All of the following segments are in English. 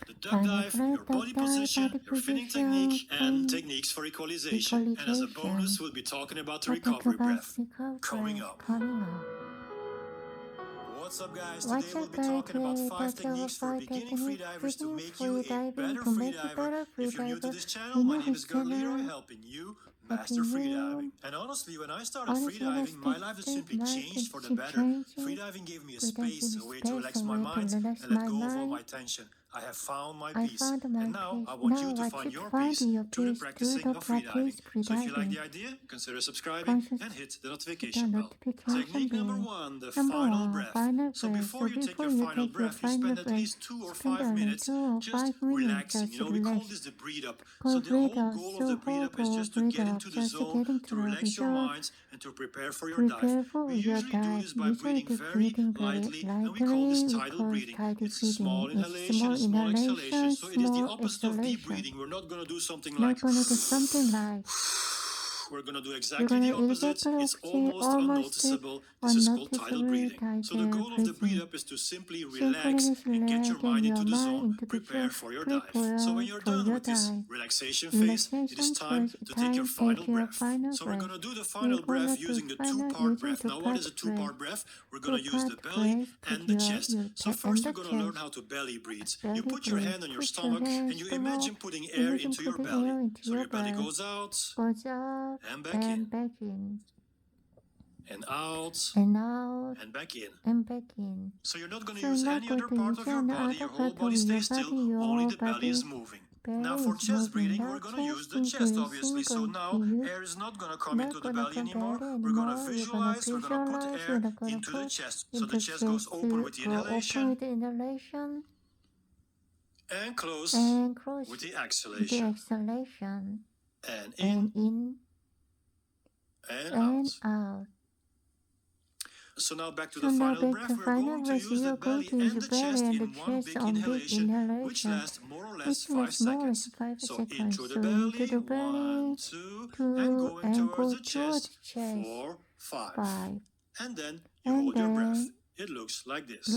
the duck dive, your body position, your finning technique, and techniques for equalization. And as a bonus, we'll be talking about the recovery breath coming up. What's up, guys? Today we'll be talking about 5 techniques for beginning freedivers to make you a better freediver. If you're new to this channel, my name is Girl Leroy, helping you master freediving. And honestly, when I started freediving, my life has simply changed for the better. Freediving gave me a space, a way to relax my mind and let go of all my tension. I have found my peace, and now I want you to find your peace through the practicing of freediving. So if you like the idea, consider subscribing and hit the notification bell. Technique number 1, the final breath. So before you take your final breath, you spend at least 2 or 5 minutes just relaxing. We call this the breathe up. So the whole goal of the breathe up is just to get into the zone, to relax your minds, and to prepare for your dive. We usually do this by breathing very lightly, and we call this tidal breathing. It's a small inhalation, a small exhalation, so it is the opposite of deep breathing. We're not going to do something like we're going to do exactly the opposite. It's almost unnoticeable. This is called tidal breathing. So the goal of the breathe up is to simply relax and get your mind into the zone, prepare for your dive. So when you're done with this relaxation phase, it is time to take your final breath. So we're going to do the final breath using the 2-part breath. Now what is a 2-part breath? We're going to use the belly and the chest. So first you're going to learn how to belly breathe. You put your hand on your stomach and you imagine putting air into your belly. So your belly goes out and back in. And out, and back in. So you're not going to use any other part of your body. Your whole body stays still, only the belly is moving. Now for chest breathing, we're going to use the chest, obviously. So now air is not going to come into the belly anymore. We're going to visualize, we're going to put air into the chest. So the chest goes open with the inhalation and close with the exhalation. And in and out. So now back to the final breath. We're going to use the belly and the chest in one big inhalation, which lasts more or less 5 seconds. So in through the belly, 1, 2, and going towards the chest, 4, 5. And then you hold your breath. It looks like this.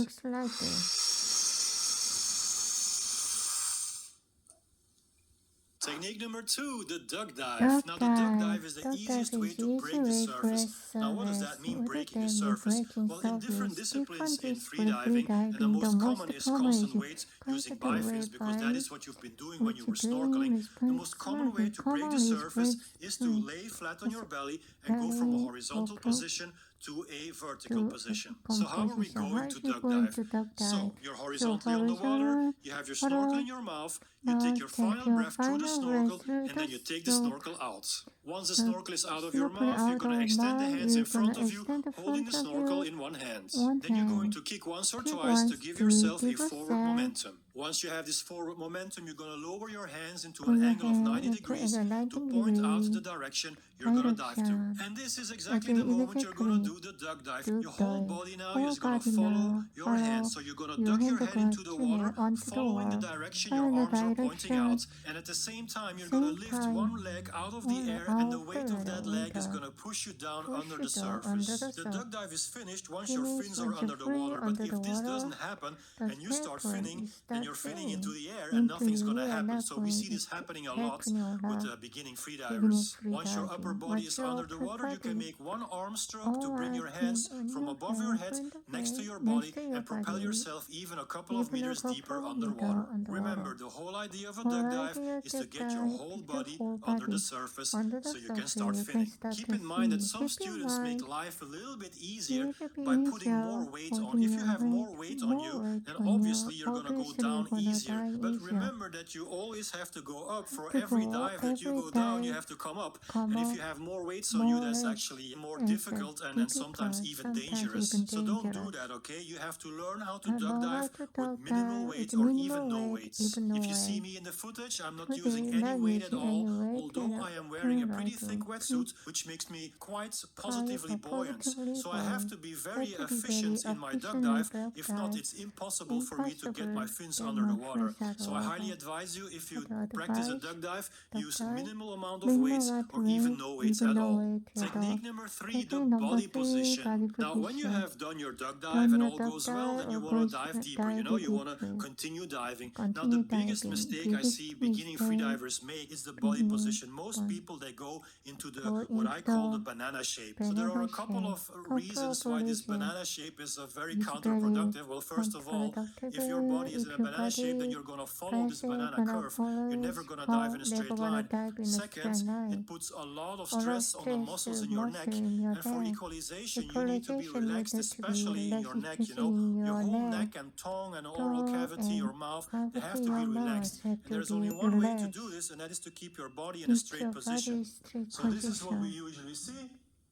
Technique number 2, the duck dive. Now the duck dive is the easiest way to break the surface. Now what does that mean, breaking the surface? Well, in different disciplines in freediving, and the most common is constant weights using bifins, because that is what you've been doing when you were snorkeling. The most common way to break the surface is to lay flat on your belly and go from a horizontal position to a vertical position. So how are we going to duck dive? So you're horizontally on the water, you have your snorkel in your mouth, you take your final breath through the snorkel, and then you take the snorkel out. Once the snorkel is out of your mouth, you're going to extend the hands in front of you, holding the snorkel in one hand. Then you're going to kick once or twice to give yourself a forward momentum. Once you have this forward momentum, you're going to lower your hands into an angle of 90 degrees to point out the direction you're going to dive to. And this is exactly the moment you're going to do the duck dive. Your whole body now is going to follow your hands. So you're going to duck your head into the water, following the direction your arms are pointing out. And at the same time, you're going to lift one leg out of the air, and the weight of that leg is going to push you down under the surface. The duck dive is finished once your fins are under the water. But if this doesn't happen and you start finning, then you're finning into the air and nothing's going to happen. So we see this happening a lot with beginning freedivers. Once your upper body is under the water, you can make one arm stroke to bring your hands from above your head next to your body and propel yourself even a couple of meters deeper underwater. Remember, the whole idea of a duck dive is to get your whole body under the surface so you can start finning. Keep in mind that some students make life a little bit easier by putting more weight on. If you have more weight on you, then obviously you're going to go down easier. But remember that you always have to go up. For every dive that you go down, you have to come up. And if you have more weights on you, that's actually more difficult and sometimes even dangerous. So don't do that, okay? You have to learn how to duck dive with minimal weight or even no weights. If you see me in the footage, I'm not using any weight at all, although I am wearing a pretty thick wetsuit, which makes me quite positively buoyant. So I have to be very efficient in my duck dive. If not, it's impossible for me to get my fins under the water. So I highly advise you, if you practice a duck dive, use minimal amount of weights or even no weights at all. Technique number 3, the body position. Now, when you have done your duck dive and all goes well, then you want to dive deeper. You want to continue diving. Now, the biggest mistake I see beginning freedivers make is the body position. Most people, they go into the what I call the banana shape. So there are a couple of reasons why this banana shape is very counterproductive. Well, first of all, if your body is in a banana shape, then you're going to follow this banana curve. You're never going to dive in a straight line. Second, it puts a lot of stress on the muscles in your neck, and for equalization, you need to be relaxed, especially in your neck. Your whole neck and tongue and oral cavity, your mouth, they have to be relaxed. And there's only one way to do this, and that is to keep your body in a straight position. So this is what we usually see,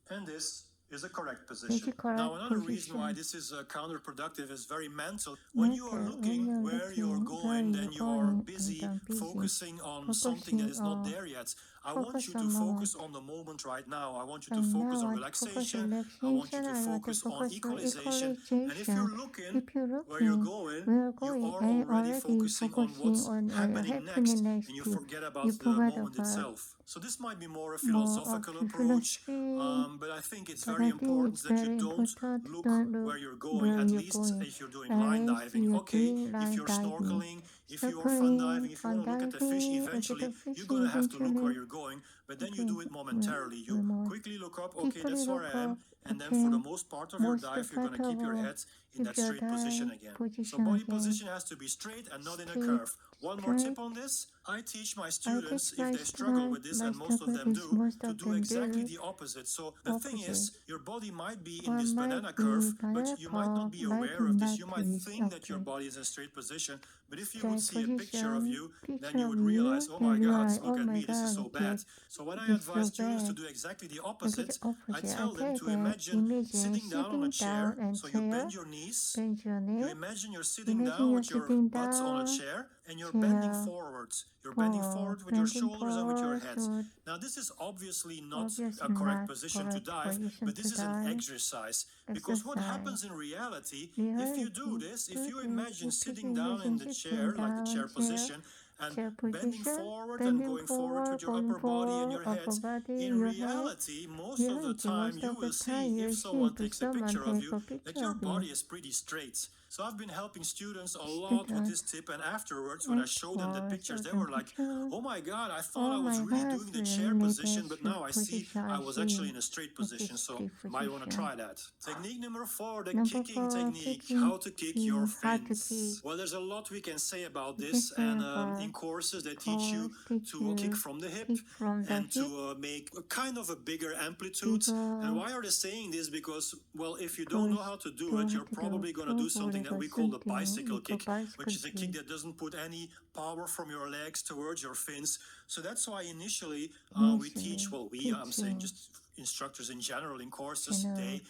and this is a correct position. Now, another reason why this is counterproductive is very mental. When you are looking where you're going, then you are busy focusing on something that is not there yet. I want you to focus on the moment right now. I want you to focus on relaxation. I want you to focus on equalization. And if you're looking where you're going, you are already focusing on what's happening next, and you forget about the moment itself. So this might be more a philosophical approach, but I think it's very important that you don't look where you're going, at least if you're doing line diving. Okay, if you're snorkeling, if you're fun diving, if you want to look at the fish, eventually you're going to have to look where you're going, but then you do it momentarily. You quickly look up, okay, that's where I am, and then for the most part of your dive, you're going to keep your head in that straight position again. So body position has to be straight and not in a curve. One more tip on this, I teach my students, if they struggle with this, and most of them to do exactly the opposite. So the thing is, your body might be in this banana curve, but you might not be aware of this. You might think that your body is in a straight position, but if you would see a picture of you, then you would realize, oh my God, look at me, this is so bad. So when I advise students to do exactly the opposite, I tell them to imagine sitting down on a chair, so you bend your knees, you imagine you're sitting down with your butt on a chair, and you're bending forwards. You're bending forward with your shoulders and with your head. Now, this is obviously not a correct position to dive, but this is an exercise. Because what happens in reality, if you do this, if you imagine sitting down in the chair, like the chair position, and bending forward and going forward with your upper body and your head, in reality, most of the time you will see, if someone takes a picture of you, that your body is pretty straight. So I've been helping students a lot with this tip, and afterwards, when I showed them the pictures, they were like, oh my God, I thought I was really doing the chair position, but now I see I was actually in a straight position, so you might want to try that. Technique number 4, the kicking technique, how to kick your fins. Well, there's a lot we can say about this, and in courses they teach you to kick from the hip and to make a kind of a bigger amplitude. And why are they saying this? Because, well, if you don't know how to do it, you're probably going to do something that we call the bicycle kick, which is a kick that doesn't put any power from your legs towards your fins. So that's why initially we teach, well, I'm saying just instructors in general in courses, they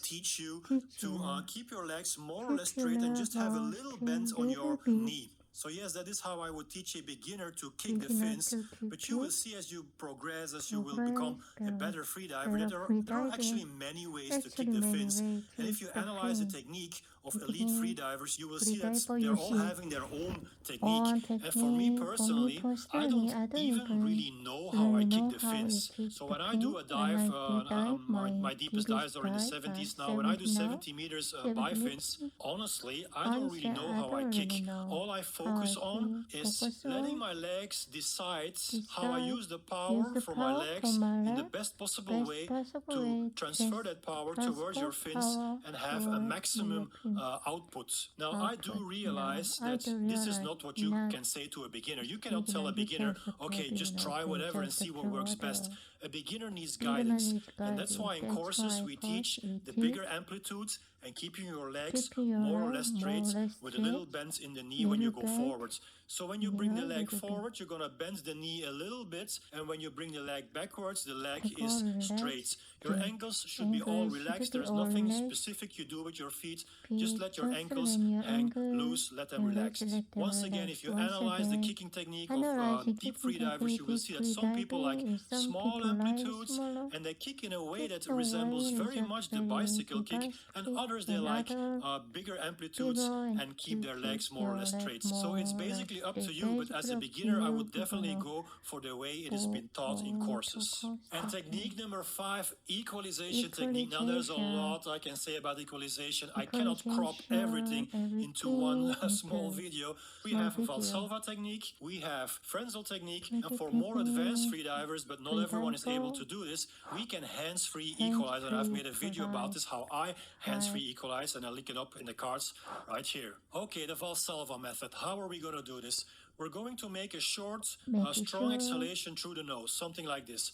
teach you to keep your legs more or less straight and just have a little bend on your knee. So yes, that is how I would teach a beginner to kick the fins, but you will see as you progress, as you will become a better freediver, that there are actually many ways to kick the fins. And if you analyze the technique of elite freedivers, you will see that they're all having their own technique. And for me personally, I don't even really know how I kick the fins. So when I do a dive, my deepest dives are in the 70s now. When I do 70 meters by fins, honestly, I don't really know how I kick. All I focus on is letting my legs decide how I use the power from my legs in the best possible way to transfer that power towards your fins and have a maximum output. Now, I do realize that this is not what you can say to a beginner. You cannot tell a beginner, okay, just try whatever and see what works best. A beginner needs guidance, and that's why in courses we teach the bigger amplitudes and keeping your legs more or less straight with a little bend in the knee when you go forwards. So when you bring the leg forward, you're going to bend the knee a little bit, and when you bring the leg backwards, the leg is straight. Your ankles should be all relaxed. There's nothing specific you do with your feet. Just let your ankles hang loose, let them relax. Once again, if you analyze the kicking technique of deep freedivers, you will see that some people like small amplitudes, and they kick in a way that resembles very much the bicycle kick, and others they like bigger amplitudes and keep their legs more or less straight. So it's basically up to you, but as a beginner I would definitely go for the way it has been taught in courses. And technique number 5, equalization technique. Now there's a lot I can say about equalization. I cannot crop everything into one small video. We have Valsalva technique, we have Frenzel technique, and for more advanced freedivers, but not everyone is able to do this, we can hands-free equalize, and I've made a video about this, how I hands-free equalize, and I'll link it up in the cards right here. Okay, the Valsalva method. How are we going to do this? We're going to make a short, strong exhalation through the nose, something like this.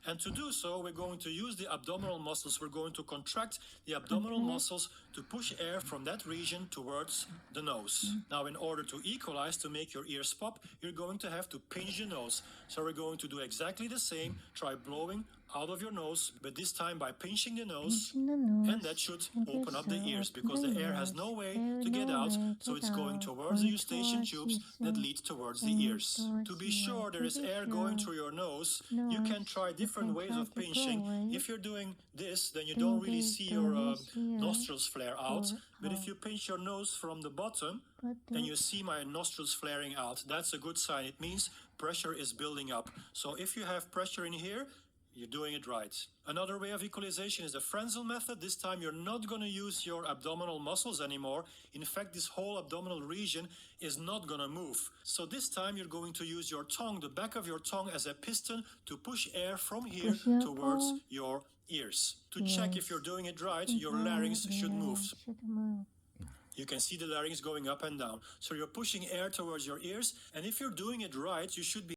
And to do so, we're going to use the abdominal muscles. We're going to contract the abdominal muscles to push air from that region towards the nose. Now, in order to equalize, to make your ears pop, you're going to have to pinch the nose. So we're going to do exactly the same. Try blowing out of your nose, but this time by pinching the nose, and that should open up the ears, because the air has no way to get out, so it's going towards the eustachian tubes that lead towards the ears. To be sure there is air going through your nose, you can try different ways of pinching. If you're doing this, then you don't really see your nostrils flare out, but if you pinch your nose from the bottom, then you see my nostrils flaring out. That's a good sign. It means pressure is building up. So if you have pressure in here, you're doing it right. Another way of equalization is the Frenzel method. This time you're not going to use your abdominal muscles anymore. In fact, this whole abdominal region is not going to move. So this time you're going to use your tongue, the back of your tongue, as a piston to push air from here towards your ears. To check if you're doing it right, your larynx should move. You can see the larynx going up and down. So you're pushing air towards your ears, and if you're doing it right, you should be